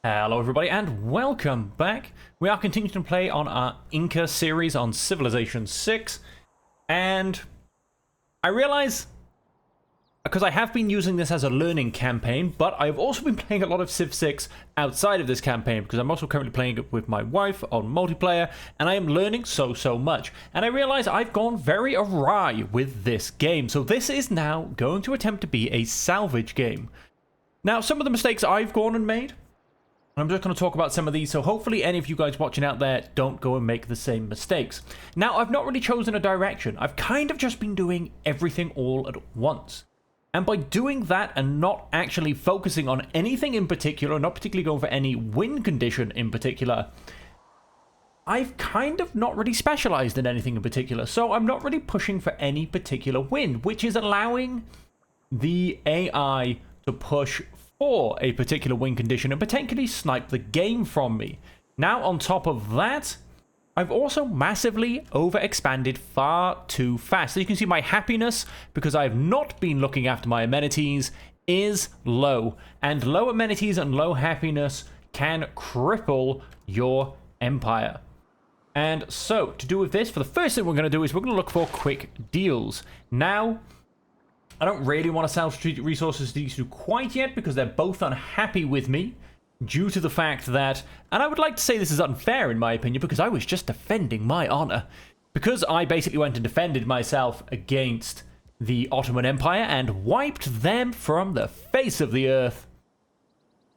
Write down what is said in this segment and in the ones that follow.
Hello everybody and welcome back. We are continuing to play on our Inca series on Civilization 6, and I realize, because I have been using this as a learning campaign, but I've also been playing a lot of Civ 6 outside of this campaign, because I'm also currently playing it with my wife on multiplayer, and I am learning so much. And I realize I've gone very awry with this game, so this is now going to attempt to be a salvage game. Now, some of the mistakes I've gone and made, I'm just going to talk about some of these, so hopefully any of you guys watching out there don't go and make the same mistakes. Now, I've not really chosen a direction. I've kind of just been doing everything all at once. And by doing that and not actually focusing on anything in particular, not particularly going for any win condition in particular, I've kind of not really specialized in anything in particular. So I'm not really pushing for any particular win, which is allowing the AI to push for a particular win condition and potentially snipe the game from me. Now, on top of that, I've also massively overexpanded far too fast. So you can see my happiness, because I've not been looking after my amenities, is low. And low amenities and low happiness can cripple your empire. And so, to do with this, for the first thing we're going to do is we're going to look for quick deals. Now, I don't really want to sell strategic resources to these two quite yet, because they're both unhappy with me due to the fact that, and I would like to say this is unfair in my opinion, because I was just defending my honor. Because I basically went and defended myself against the Ottoman Empire and wiped them from the face of the earth,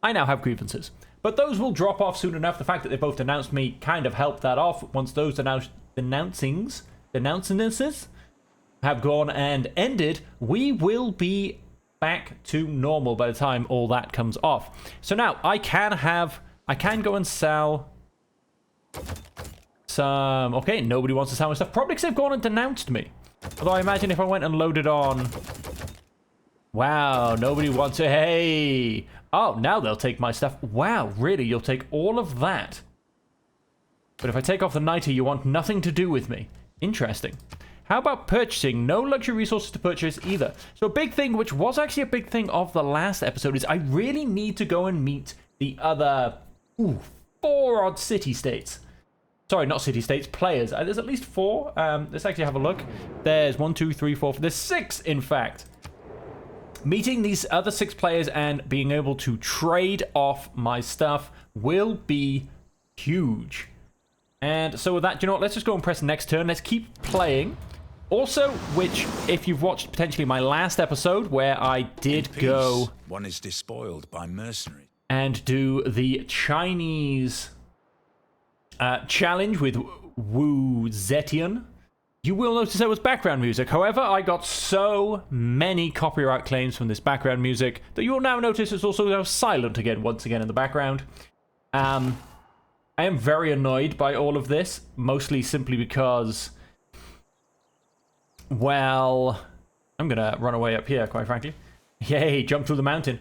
I now have grievances. But those will drop off soon enough. The fact that they both denounced me kind of helped that off. Once those denouncings have gone and ended, we will be back to normal by the time all that comes off. So now I can go and sell some. Okay, nobody wants to sell my stuff, probably because they've gone and denounced me. Although I imagine if I went and loaded on, wow, nobody wants it. Hey, oh, now they'll take my stuff. Wow, really? You'll take all of that? But if I take off the 90, you want nothing to do with me. Interesting. How about purchasing? No luxury resources to purchase either. So a big thing, which was actually a big thing of the last episode, is I really need to go and meet the other 4 odd city-states. Sorry, not city-states, players. There's at least 4. Let's actually have a look. There's 1, 2, 3, 4. There's 6, in fact. Meeting these other 6 players and being able to trade off my stuff will be huge. And so with that, you know what? Let's just go and press next turn. Let's keep playing. Also, which, if you've watched potentially my last episode, where I did go... One is despoiled by mercenaries. And do the Chinese challenge with Wu Zetian, you will notice there was background music. However, I got so many copyright claims from this background music that you will now notice it's also now silent again, once again in the background. I am very annoyed by all of this, mostly simply because, well, I'm gonna run away up here, quite frankly. Yay, jump through the mountain.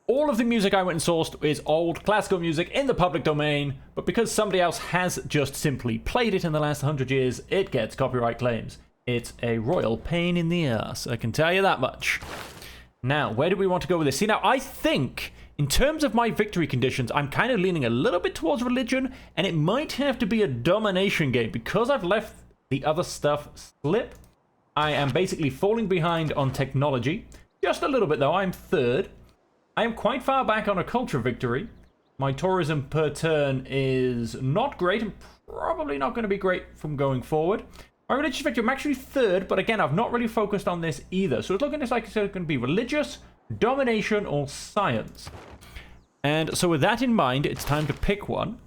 All of the music I went and sourced is old classical music in the public domain, but because somebody else has just simply played it in the last 100 years, it gets copyright claims. It's a royal pain in the ass, I can tell you that much. Now, where do we want to go with this? See, now, I think, in terms of my victory conditions, I'm kind of leaning a little bit towards religion, and it might have to be a domination game. Because I've left the other stuff slip, I am basically falling behind on technology. Just a little bit, though. I'm 3rd. I am quite far back on a culture victory. My tourism per turn is not great, and probably not going to be great from going forward. My religious victory, I'm actually 3rd, but again, I've not really focused on this either. So it's looking like it's going to be religious, domination, or science. And so with that in mind, it's time to pick one.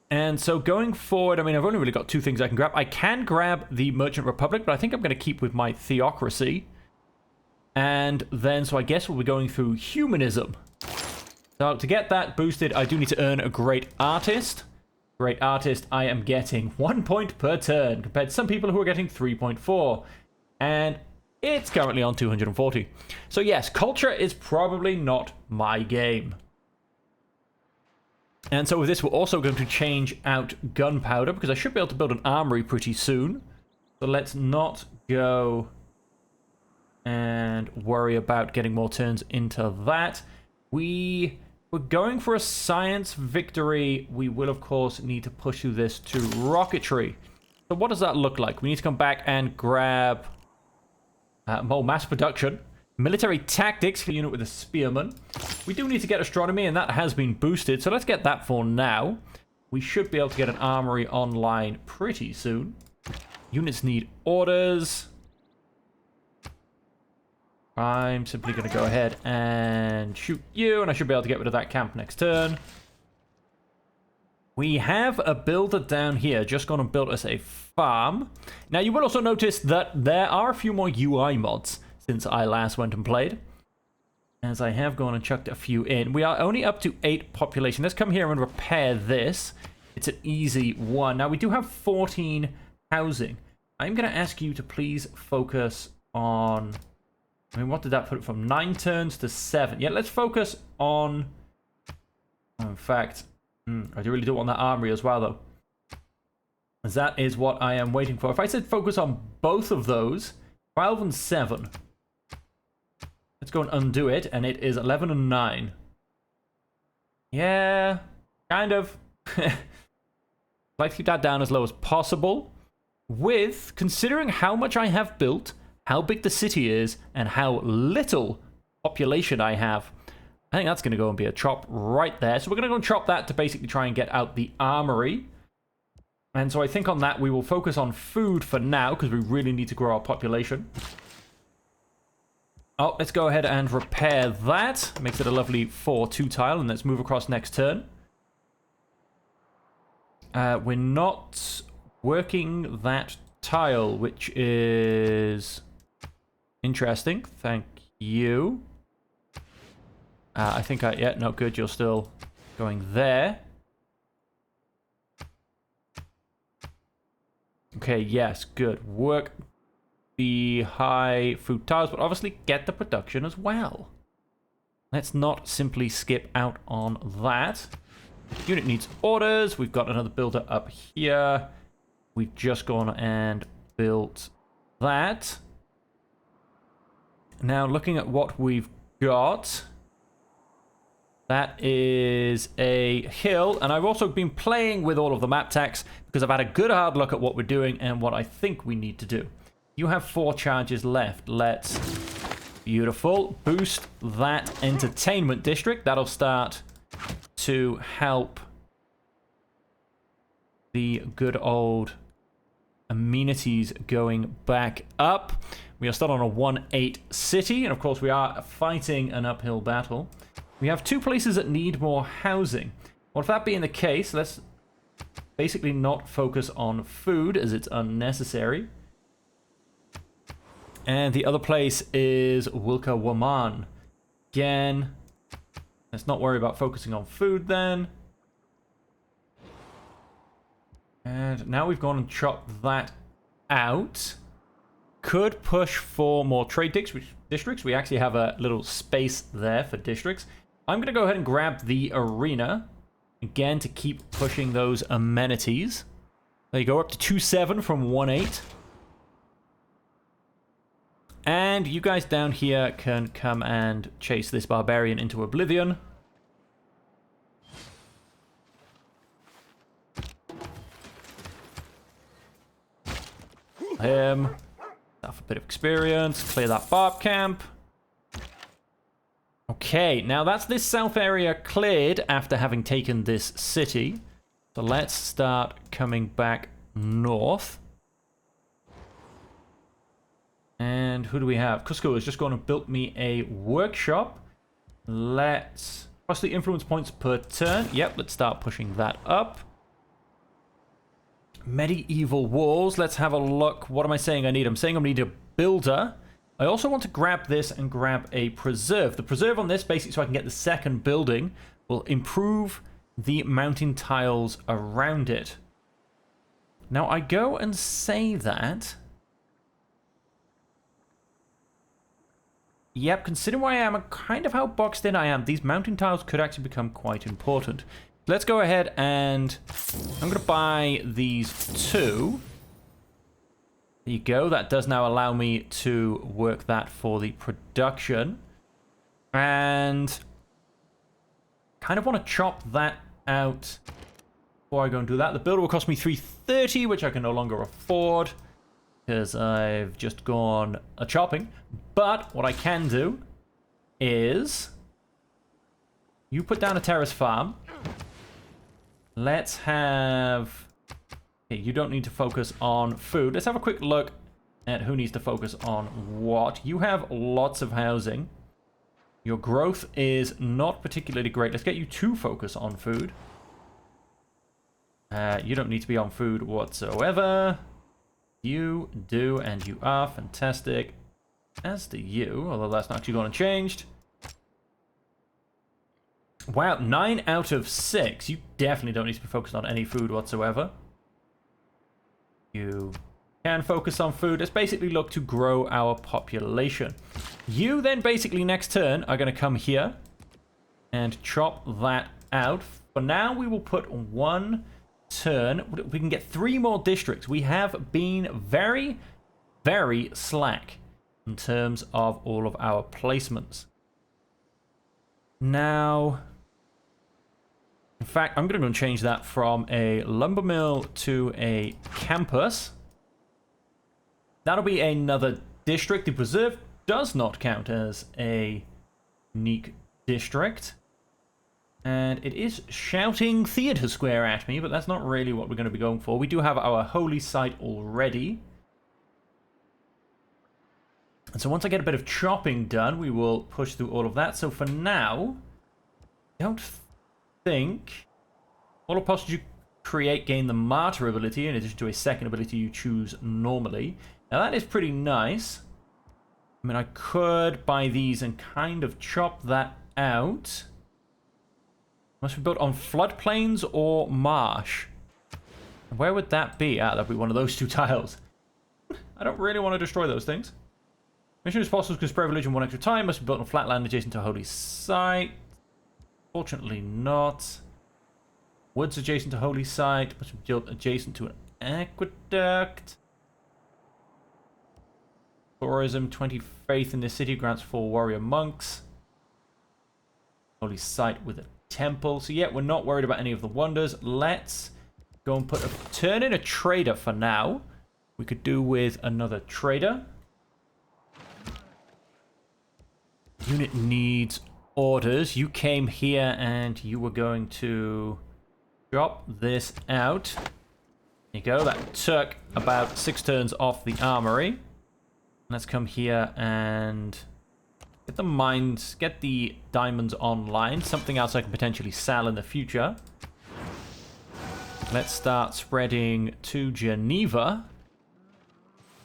And so going forward, I mean, I've only really got 2 things I can grab. I can grab the Merchant Republic, but I think I'm going to keep with my theocracy. And then, so I guess we'll be going through humanism. So to get that boosted, I do need to earn a great artist. Great artist, I am getting 1 point per turn, compared to some people who are getting 3.4. And it's currently on 240. So yes, culture is probably not my game. And so with this, we're also going to change out gunpowder, because I should be able to build an armory pretty soon. So let's not go and worry about getting more turns into that. We We're going for a science victory. We will, of course, need to push through this to rocketry. So what does that look like? We need to come back and grab more mass production. Military tactics, unit with a spearman. We do need to get astronomy, and that has been boosted. So let's get that for now. We should be able to get an armory online pretty soon. Units need orders. I'm simply going to go ahead and shoot you, and I should be able to get rid of that camp next turn. We have a builder down here just going to build us a farm. Now, you will also notice that there are a few more UI mods since I last went and played, as I have gone and chucked a few in. We are only up to 8 population. Let's come here and repair this. It's an easy one. Now, we do have 14 housing. I'm going to ask you to please focus on... I mean, what did that put it from? 9 turns to 7. Yeah, let's focus on... In fact, I really don't want that armory as well, though. As that is what I am waiting for. If I said focus on both of those, 12 and 7. Let's go and undo it, and it is 11 and 9. Yeah, kind of. I'd like to keep that down as low as possible. With, considering how much I have built, how big the city is, and how little population I have, I think that's going to go and be a chop right there. So we're going to go and chop that to basically try and get out the armory. And so I think on that we will focus on food for now, because we really need to grow our population. Oh, let's go ahead and repair that. Makes it a lovely 4-2 tile, and let's move across next turn. We're not working that tile, which is... interesting. Thank you. I think yeah, no, good. You're still going there. Okay, yes, good. Work the high food tiles, but obviously get the production as well. Let's not simply skip out on that. Unit needs orders. We've got another builder up here. We've just gone and built that. Now, looking at what we've got, that is a hill, and I've also been playing with all of the map tags because I've had a good hard look at what we're doing and what I think we need to do. You have 4 charges left. Let's... Beautiful. Boost that entertainment district. That'll start to help the good old amenities going back up. We are still on a 1-8 city, and of course we are fighting an uphill battle. We have 2 places that need more housing. Well, if that being the case, let's basically not focus on food as it's unnecessary. And the other place is Wilka Waman. Again, let's not worry about focusing on food then. And now we've gone and chopped that out. Could push for more trade districts. We actually have a little space there for districts. I'm going to go ahead and grab the arena. Again, to keep pushing those amenities. There you go, up to 2-7 from 1-8. And you guys down here can come and chase this barbarian into oblivion. Him. Have a bit of experience. Clear that barb camp. Okay, now that's this south area cleared after having taken this city. So let's start coming back north. And who do we have? Cusco is just going to build me a workshop. Let's... Plus the influence points per turn. Yep, let's start pushing that up. Medieval walls. Let's have a look. What am I saying I need? I'm saying I need a builder. I also want to grab this and grab a preserve. The preserve on this, basically so I can get the second building, will improve the mountain tiles around it. Now I go and say that... Yep, considering where I am and kind of how boxed in I am, these mountain tiles could actually become quite important. Let's go ahead and I'm going to buy these 2. There you go. That does now allow me to work that for the production. And kind of want to chop that out before I go and do that. The builder will cost me 330, which I can no longer afford because I've just gone a chopping. But what I can do is you put down a terrace farm. Let's have... Okay, you don't need to focus on food. Let's have a quick look at who needs to focus on what. You have lots of housing. Your growth is not particularly great. Let's get you to focus on food. You don't need to be on food whatsoever. You do, and you are fantastic. As do you, although that's not actually gone and changed. Wow, 9 out of 6. You definitely don't need to be focused on any food whatsoever. You can focus on food. Let's basically look to grow our population. You then basically next turn are going to come here and chop that out. For now, we will put one turn. We can get 3 more districts. We have been very, very slack in terms of all of our placements. Now, in fact, I'm going to go and change that from a lumber mill to a campus. That'll be another district. The preserve does not count as a unique district. And it is shouting theater square at me, but that's not really what we're going to be going for. We do have our holy site already. And so once I get a bit of chopping done, we will push through all of that. So for now, I don't think all apostles you create gain the martyr ability in addition to a second ability you choose normally. Now that is pretty nice. I mean, I could buy these and kind of chop that out. Must be built on floodplains or marsh. Where would that be? Ah, that'd be one of those 2 tiles. I don't really want to destroy those things. Mission as possible can spread religion 1 extra time. Must be built on flat land adjacent to a holy site. Fortunately not. Woods adjacent to holy site. Must be built adjacent to an aqueduct. Tourism, 20 faith in the city grants 4 warrior monks. Holy site with a temple. So yeah, we're not worried about any of the wonders. Let's go and turn in a trader for now. We could do with another trader. Unit needs orders. You came here and you were going to drop this out. There you go. That took about 6 turns off the armory. Let's come here and get the mines, get the diamonds online. Something else I can potentially sell in the future. Let's start spreading to Geneva.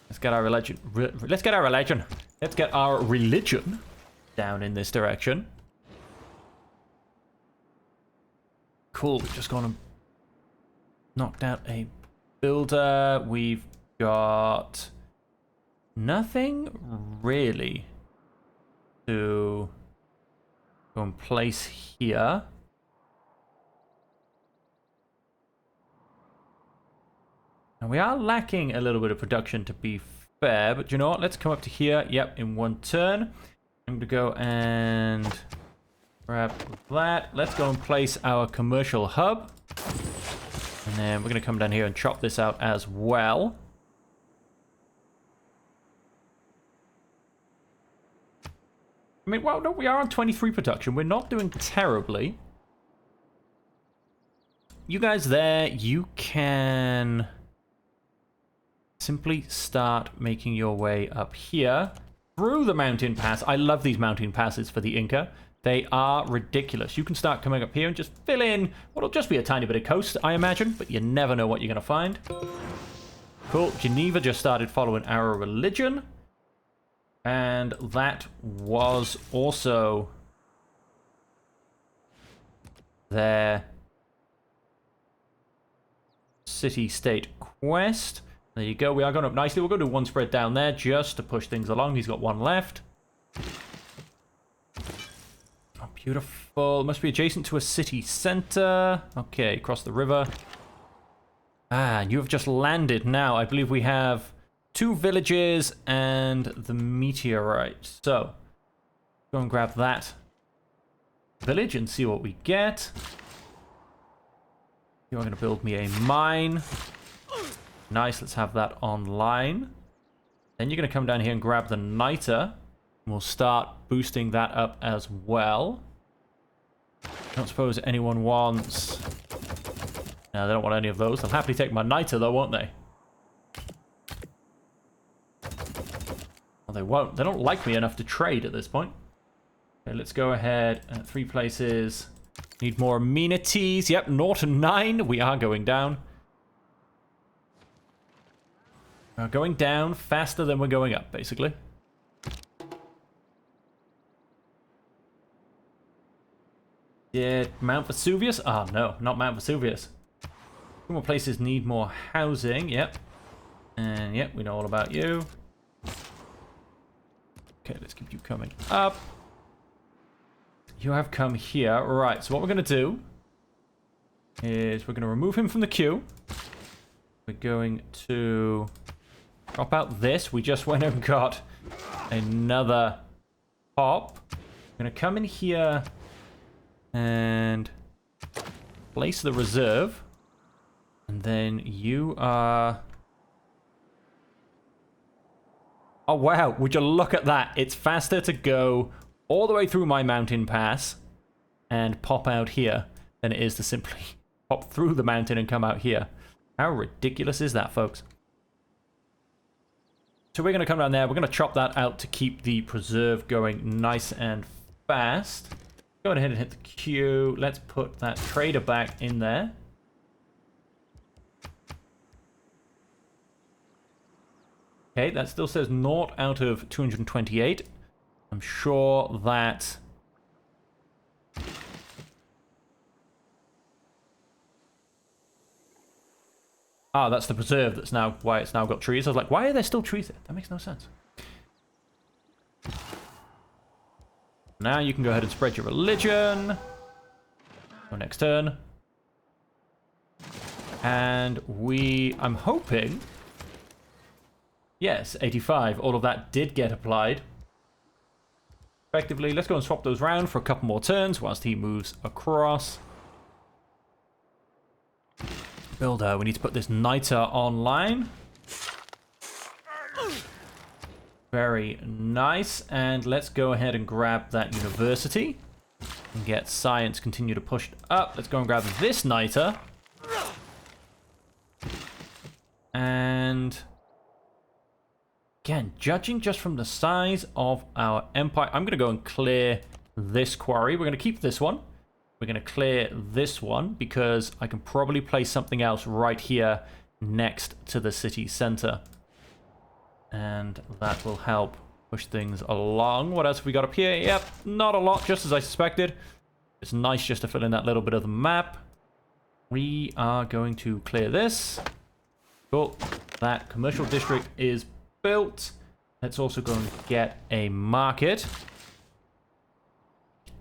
Let's get our religion. Let's get our religion down in this direction. Cool. We've just gone and knocked out a builder. We've got nothing really to go and place here. And we are lacking a little bit of production, to be fair, but you know what? Let's come up to here. Yep, in 1 turn. I'm going to go and grab that. Let's go and place our commercial hub. And then we're going to come down here and chop this out as well. I mean, well, no, we are on 23 production. We're not doing terribly. You guys there, you can simply start making your way up here through the mountain pass. I love these mountain passes for the Inca. They are ridiculous. You can start coming up here and just fill in what'll just be a tiny bit of coast, I imagine, but you never know what you're going to find. Cool. Geneva just started following our religion. And that was also their city-state quest. There you go. We are going up nicely. We're going to do 1 spread down there just to push things along. He's got 1 left. Oh, beautiful. Must be adjacent to a city center. Okay, across the river. Ah, and you have just landed now. I believe we have 2 villages and the meteorite. So, go and grab that. village and see what we get. You're going to build me a mine. Nice, let's have that online. Then you're going to come down here and grab the niter. We'll start boosting that up as well. I don't suppose anyone wants... No, they don't want any of those. They'll happily take my niter though, won't they? Well, they won't. They don't like me enough to trade at this point. Okay, let's go ahead. 3 places. Need more amenities. Yep, 0 to 9. We are going down. We're going down faster than we're going up, basically. Did Mount Vesuvius? Ah, no, not Mount Vesuvius. 2 more places need more housing. Yep. And yep, we know all about you. Okay, let's keep you coming up. You have come here. Right, so what we're going to do is we're going to remove him from the queue. We're going to drop out this. We just went and got another pop. We're going to come in here and place the reserve. And then you are... Oh, wow. Would you look at that? It's faster to go all the way through my mountain pass and pop out here than it is to simply pop through the mountain and come out here. How ridiculous is that, folks? So we're going to come down there. We're going to chop that out to keep the preserve going nice and fast. Go ahead and hit the queue. Let's put that trader back in there. Okay, that still says 0 out of 228. I'm sure that... Ah, that's the preserve that's now why it's now got trees. I was like, why are there still trees there? That makes no sense. Now you can go ahead and spread your religion. Go next turn. And I'm hoping... Yes, 85. All of that did get applied. Effectively, let's go and swap those around for a couple more turns whilst he moves across. Builder, we need to put this niter online. Very nice. And let's go ahead and grab that university. And get science continue to push up. Let's go and grab this niter. And... Again, judging just from the size of our empire, I'm going to go and clear this quarry. We're going to keep this one. We're going to clear this one because I can probably place something else right here next to the city center. And that will help push things along. What else have we got up here? Yep, not a lot, just as I suspected. It's nice just to fill in that little bit of the map. We are going to clear this. Cool. That commercial district is built. Let's also go and get a market.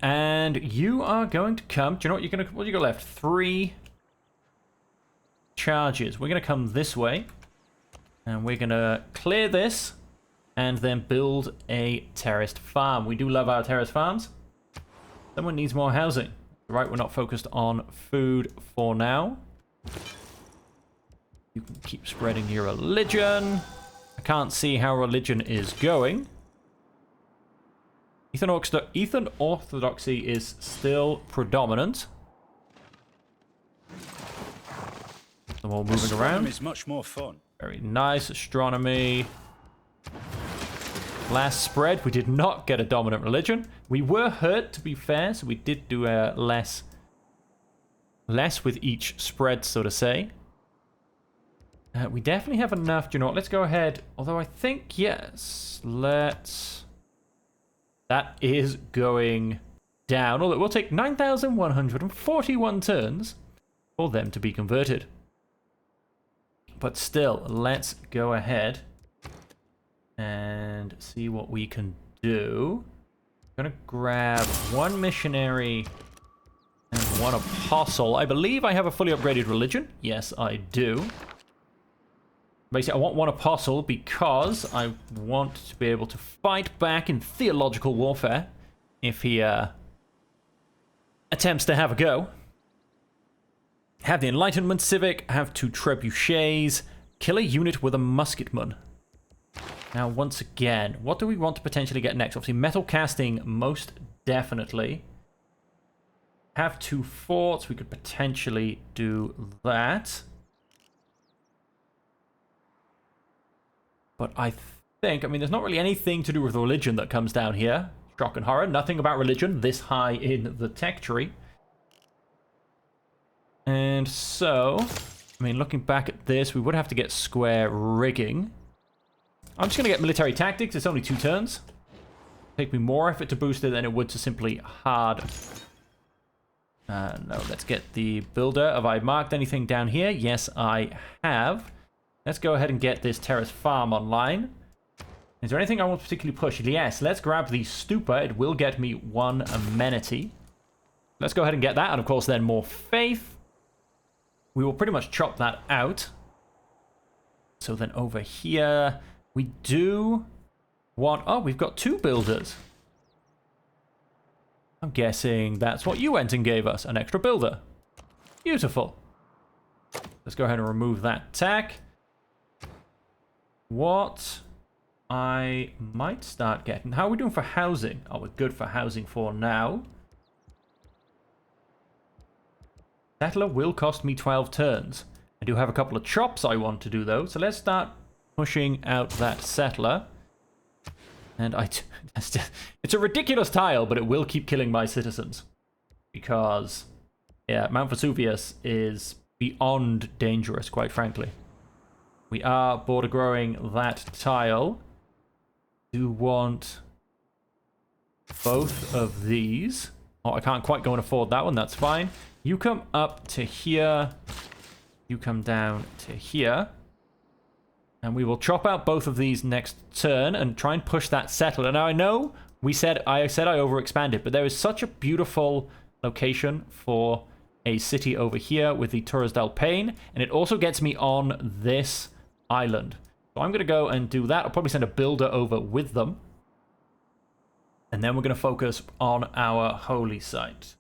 And you are going to come. Do you know what you're going to... What you got left? 3 charges. We're going to come this way. And we're going to clear this. And then build a terraced farm. We do love our terraced farms. Someone needs more housing. Right, we're not focused on food for now. You can keep spreading your religion. I can't see how religion is going. Ethan Orthodoxy is still predominant. Them all moving around. Is much more fun. Very nice. Astronomy. Last spread, we did not get a dominant religion. We were hurt, to be fair, so we did do less with each spread, so to say. We definitely have enough. Do you know what? Let's go ahead. Although I think, yes, let's... That is going down. Although it will take 9,141 turns for them to be converted. But still, let's go ahead and see what we can do. I'm going to grab 1 missionary and 1 apostle. I believe I have a fully upgraded religion. Yes, I do. Basically, I want 1 apostle because I want to be able to fight back in theological warfare if he attempts to have a go. Have the Enlightenment Civic, have 2 trebuchets, kill a unit with a musketman. Now, once again, what do we want to potentially get next? Obviously, metal casting, most definitely. Have 2 forts, we could potentially do that. But I think, I mean, there's not really anything to do with religion that comes down here. Shock and horror, nothing about religion this high in the tech tree. And so, I mean, looking back at this, we would have to get square rigging. I'm just going to get military tactics. It's only 2 turns. Take me more effort to boost it than it would to simply hard. No, let's get the builder. Have I marked anything down here? Yes, I have. Let's go ahead and get this terrace farm online. Is there anything I want to particularly push? Yes, let's grab the stupa. It will get me 1 amenity. Let's go ahead and get that. And of course, then more faith. We will pretty much chop that out. So then over here, we do want... Oh, we've got 2 builders. I'm guessing that's what you went and gave us. An extra builder. Beautiful. Let's go ahead and remove that tack. What I might start getting... How are we doing for housing? Oh, we're good for housing for now. Settler will cost me 12 turns. I do have a couple of chops I want to do, though. So let's start pushing out that settler. And it's a ridiculous tile, but it will keep killing my citizens. Because, yeah, Mount Vesuvius is beyond dangerous, quite frankly. We are border growing that tile. Do want both of these. Oh, I can't quite go and afford that one. That's fine. You come up to here. You come down to here. And we will chop out both of these next turn and try and push that settler. Now, I know I said I overexpanded, but there is such a beautiful location for a city over here with the Torres del Paine, and it also gets me on this island. So I'm going to go and do that. I'll probably send a builder over with them. And then we're going to focus on our holy site.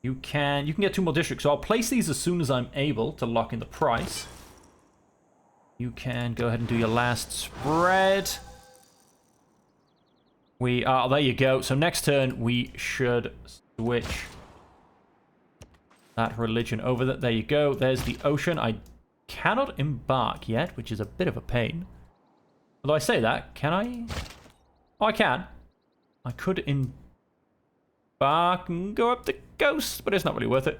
You can get 2 more districts. So I'll place these as soon as I'm able to lock in the price. You can go ahead and do your last spread. We are, there you go. So next turn we should switch that religion over. There you go. There's the ocean. I cannot embark yet, which is a bit of a pain. Although I say that, can I? Oh, I can. I could embark and go up the coast, but it's not really worth it.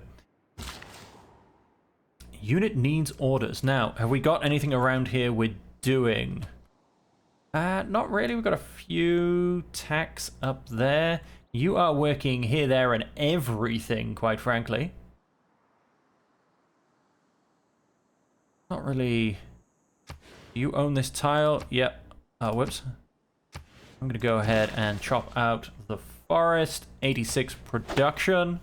Unit needs orders. Now, have we got anything around here we're doing? Not really. We've got a few tacks up there. You are working here, there, and everything, quite frankly. Not really. You own this tile? Yep. Oh, whoops. I'm going to go ahead and chop out the forest. 86 production.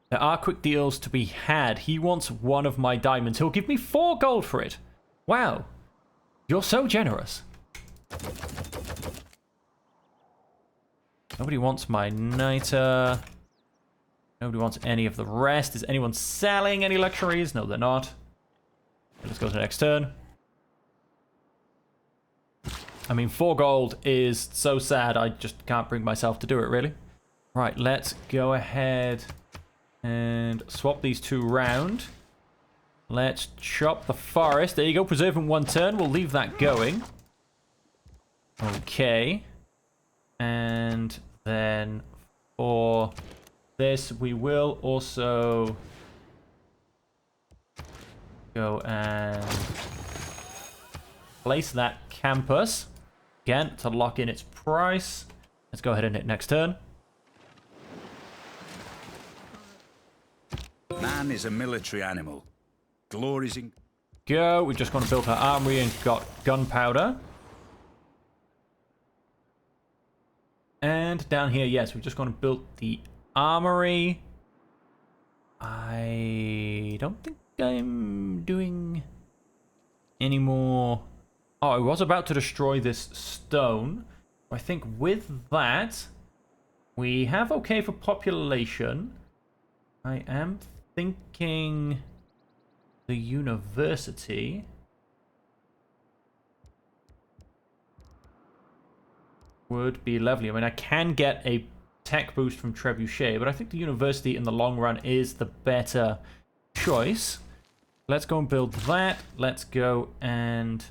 There are quick deals to be had. He wants 1 of my diamonds. He'll give me 4 gold for it. Wow. You're so generous. Nobody wants my niter. Nobody wants any of the rest. Is anyone selling any luxuries? No, they're not. Let's go to the next turn. I mean, 4 gold is so sad. I just can't bring myself to do it, really. Right, let's go ahead and swap these 2 round. Let's chop the forest. There you go, preserving 1 turn. We'll leave that going. Okay. And then for this, we will also go and place that campus. Again, to lock in its price. Let's go ahead and hit next turn. Man is a military animal. Glory's in... Go. We've just gone and built our armory and got gunpowder. And down here, yes, we've just gone and built the armory. I don't think I'm doing any more... Oh, I was about to destroy this stone. I think with that, We have okay for population. I am thinking the university would be lovely. I mean, I can get a tech boost from Trebuchet, but I think the university in the long run is the better choice. Let's go and build that. Let's go and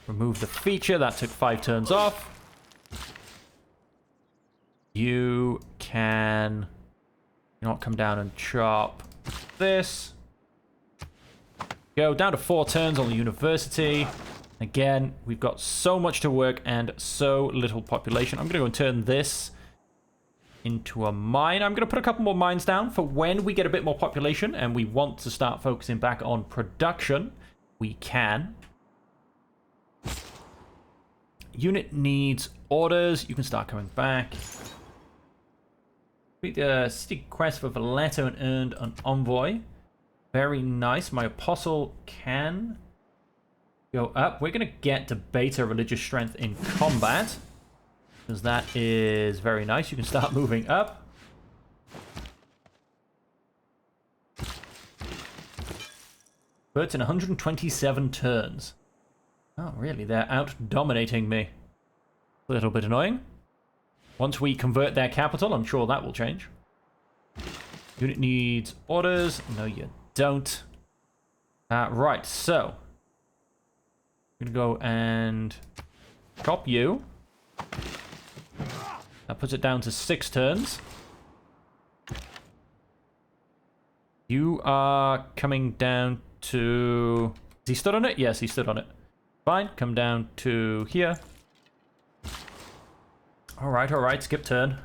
remove the feature. That took 5 turns off. You can, you know what, come down and chop this. Go down to 4 turns on the university. Again, we've got so much to work and so little population. I'm going to go and turn this into a mine. I'm going to put a couple more mines down for when we get a bit more population and we want to start focusing back on production. We can. Unit needs orders. You can start coming back. Beat the city quest for Valletta and earned an envoy. Very nice. My apostle can go up. We're going to get to beta religious strength in combat, because that is very nice. You can start moving up. But in 127 turns. Oh, really? They're out dominating me. A little bit annoying. Once we convert their capital, I'm sure that will change. Unit needs orders. No, you don't. Right, so I'm going to go and chop you. That puts it down to 6 turns. You are coming down to... Has he stood on it? Yes, he stood on it. Fine, come down to here. Alright, skip turn.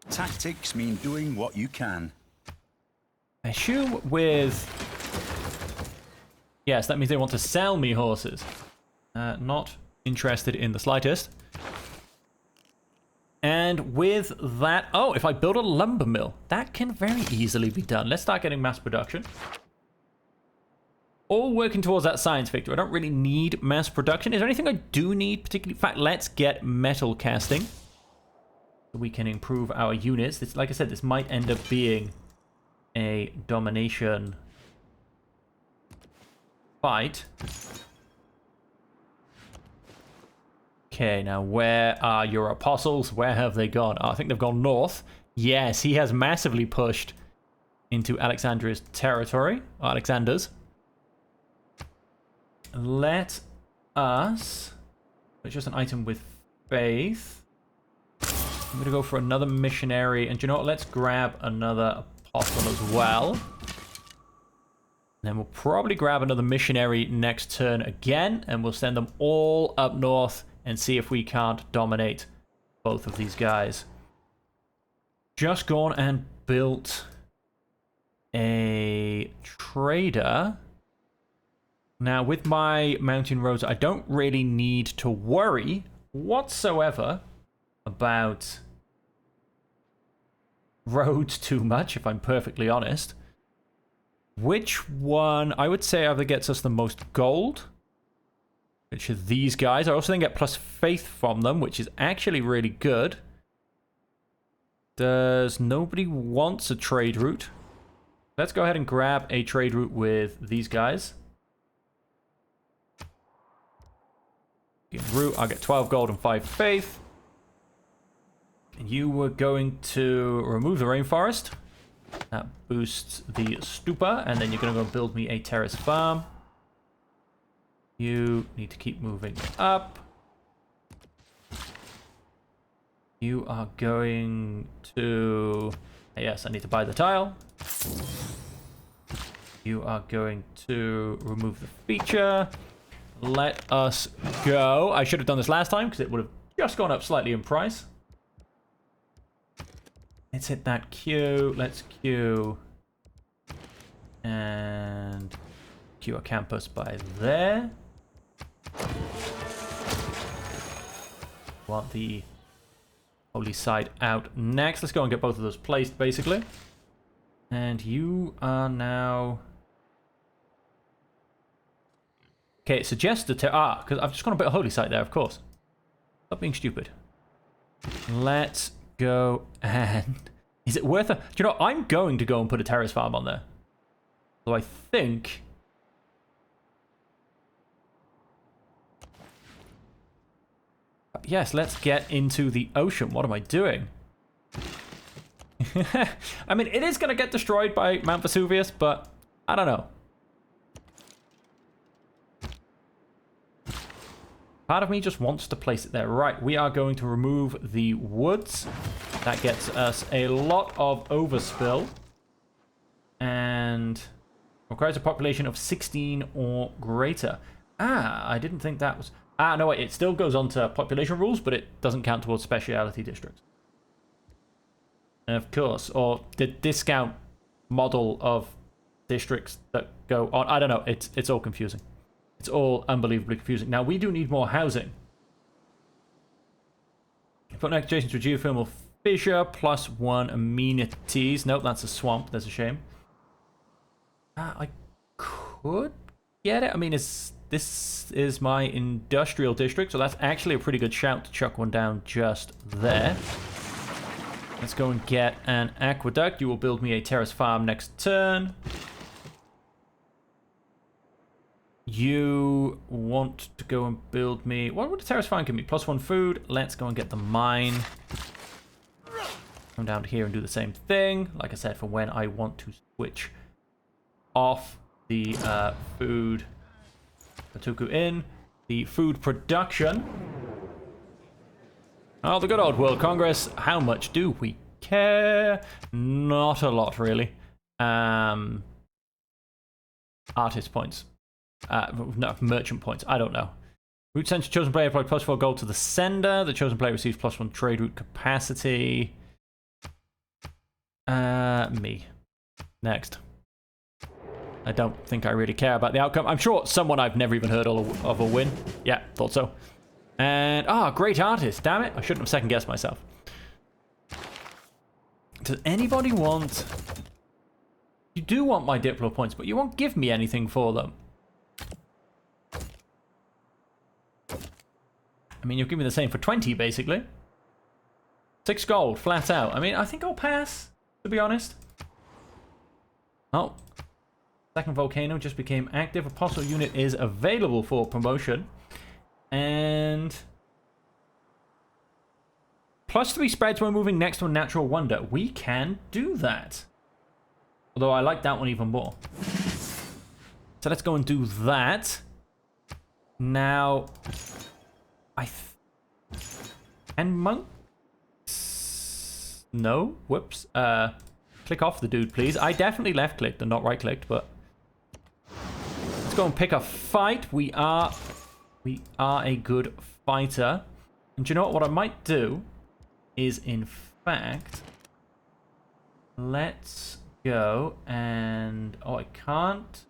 Tactics mean doing what you can. Issue with... Yes, that means they want to sell me horses. Not interested in the slightest. And with that... Oh, if I build a lumber mill, that can very easily be done. Let's start getting mass production. All working towards that science victory. I don't really need mass production. Is there anything I do need particularly? In fact, let's get metal casting. So we can improve our units. This, like I said, this might end up being a domination fight. Okay, now where are your apostles? Where have they gone? Oh, I think they've gone north. Yes, he has massively pushed into Alexandria's territory. Alexander's. Let us purchase an item with faith. I'm going to go for another missionary. And do you know what? Let's grab another apostle as well. And then we'll probably grab another missionary next turn again. And we'll send them all up north and see if we can't dominate both of these guys. Just gone and built a trader. Now, with my mountain roads, I don't really need to worry whatsoever about roads too much, if I'm perfectly honest. Which one, I would say, either gets us the most gold, which are these guys. I also then get plus faith from them, which is actually really good. Does nobody wants a trade route? Let's go ahead and grab a trade route with these guys. Route, I'll get 12 gold and 5 faith. You were going to remove the rainforest. That boosts the stupa, and then you're going to go build me a terrace farm. You need to keep moving up. You are going to... Yes, I need to buy the tile. You are going to remove the feature. Let us go. I should have done this last time because it would have just gone up slightly in price. Let's hit that queue. Let's queue. And queue a campus by there. Want the holy site out next. Let's go and get both of those placed, basically. And you are now... Okay, it suggests the because I've just gone a bit of holy site there, of course. Stop being stupid. Let's go and... Is it worth a... Do you know, I'm going to go and put a terrace farm on there. So I think... Yes, let's get into the ocean. What am I doing? I mean, it is going to get destroyed by Mount Vesuvius, but I don't know. Part of me just wants to place it there. Right, we are going to remove the woods. That gets us a lot of overspill. And requires a population of 16 or greater. Ah, I didn't think that was... Ah, no, wait, it still goes on to population rules, but it doesn't count towards speciality districts. Of course, or the discount model of districts that go on. I don't know, it's all confusing. It's all unbelievably confusing. Now, we do need more housing. Put next adjacent to a geothermal fissure, +1 amenities. Nope, that's a swamp. That's a shame. I could get it. I mean, this is my industrial district, so that's actually a pretty good shout to chuck one down just there. Let's go and get an aqueduct. You will build me a terrace farm next turn. You want to go and build me... What would a terrace farm give me? +1 food. Let's go and get the mine. Come down here and do the same thing. Like I said, for when I want to switch off the food. Pachacuti in. The food production. Oh, the good old World Congress. How much do we care? Not a lot, really. Artist points. No, merchant points. I don't know. Route sent to chosen player applied +4 gold to the sender. The chosen player receives +1 trade route capacity. Me. Next. I don't think I really care about the outcome. I'm sure someone I've never even heard of will win. Yeah, thought so. And, great artist. Damn it. I shouldn't have second guessed myself. Does anybody want... You do want my Diplo points, but you won't give me anything for them. I mean, you'll give me the same for 20, basically. 6 gold, flat out. I mean, I think I'll pass, to be honest. Oh. Second volcano just became active. Apostle unit is available for promotion. And... +3 spreads when moving next to a natural wonder. We can do that. Although I like that one even more. So let's go and do that. Now... And monks? No? Whoops. Click off the dude, please. I definitely left-clicked and not right-clicked, but... Let's go and pick a fight. We are a good fighter. And do you know what I might do? Is, in fact... Let's go and... Oh, I can't...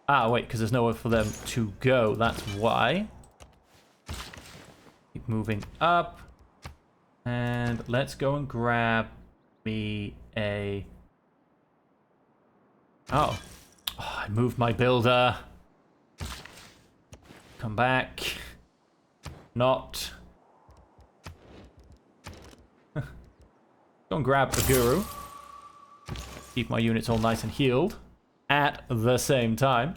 Ah, wait, because there's nowhere for them to go. That's why. Keep moving up. And let's go and grab me a... Oh, I moved my builder. Come back. Not. Go and grab the guru. Keep my units all nice and healed. At the same time.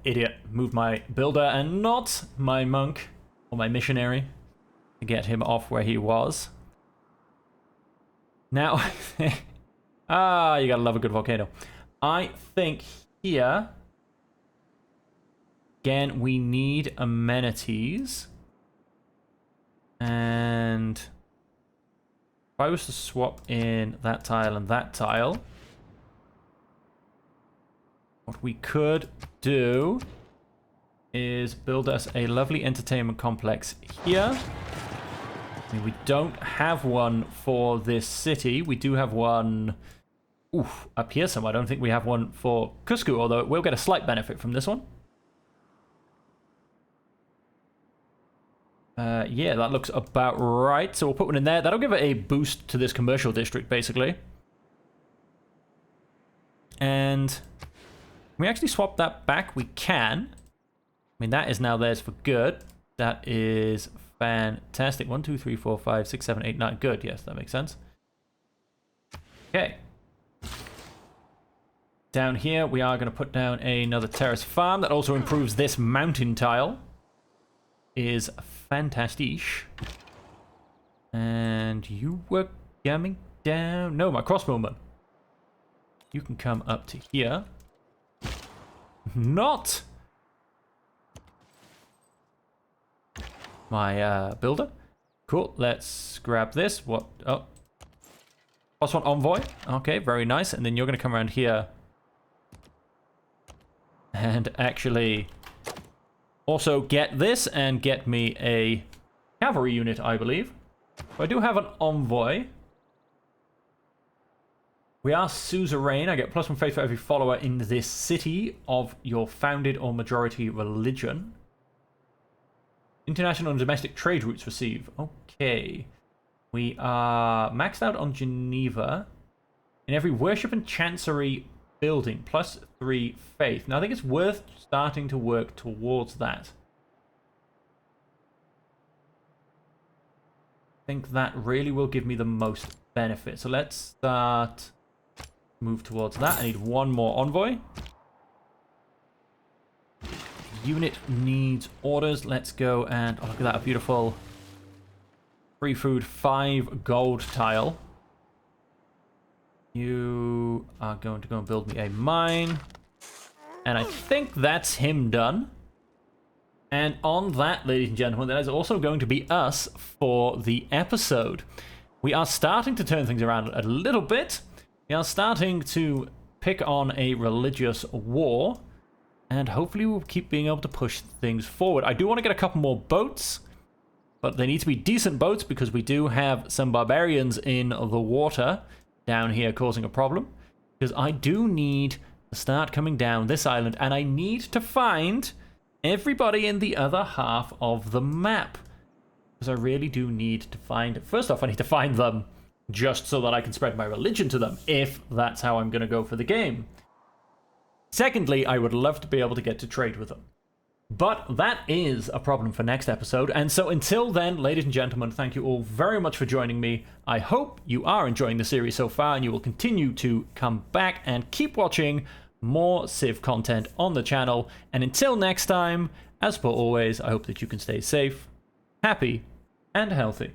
Idiot. Move my builder and not my monk. Or my missionary. To get him off where he was. Now. You gotta love a good volcano. I think here. Again, we need amenities. And if I was to swap in that tile and that tile, what we could do is build us a lovely entertainment complex here. I mean, we don't have one for this city. We do have one up here somewhere. I don't think we have one for Cusco, although it will get a slight benefit from this one. Yeah, that looks about right. So we'll put one in there. That'll give it a boost to this commercial district, basically. And we actually swap that back? We can. I mean, that is now theirs for good. That is fantastic. 1, 2, 3, 4, 5, 6, 7, 8, 9. Good. Yes, that makes sense. Okay. Down here, we are going to put down another terrace farm. That also improves this mountain tile. Is fantastic. And you were coming down. No, my crossbowman. You can come up to here. Not my builder. Cool. Let's grab this. What? Oh. +1 envoy. Okay, very nice. And then you're going to come around here. And actually also get this and get me a cavalry unit, I believe. So I do have an envoy. We are suzerain. I get +1 faith for every follower in this city of your founded or majority religion. International and domestic trade routes receive. Okay. We are maxed out on Geneva. In every worship and chancery building, +3 faith. Now I think it's worth starting to work towards that. I think that really will give me the most benefit. So let's start... move towards that. I need one more envoy. Unit needs orders. Let's go and... oh, look at that. A beautiful... free food 5 gold tile. You are going to go and build me a mine. And I think that's him done. And on that, ladies and gentlemen, that is also going to be us for the episode. We are starting to turn things around a little bit. We are starting to pick on a religious war. And hopefully we'll keep being able to push things forward. I do want to get a couple more boats. But they need to be decent boats because we do have some barbarians in the water down here causing a problem. Because I do need to start coming down this island. And I need to find everybody in the other half of the map. Because I really do need to find... first off, I need to find them just so that I can spread my religion to them. If that's how I'm going to go for the game. Secondly, I would love to be able to get to trade with them. But that is a problem for next episode. And so until then, ladies and gentlemen, thank you all very much for joining me. I hope you are enjoying the series so far and you will continue to come back and keep watching more Civ content on the channel. And until next time, as per always, I hope that you can stay safe, happy, and healthy.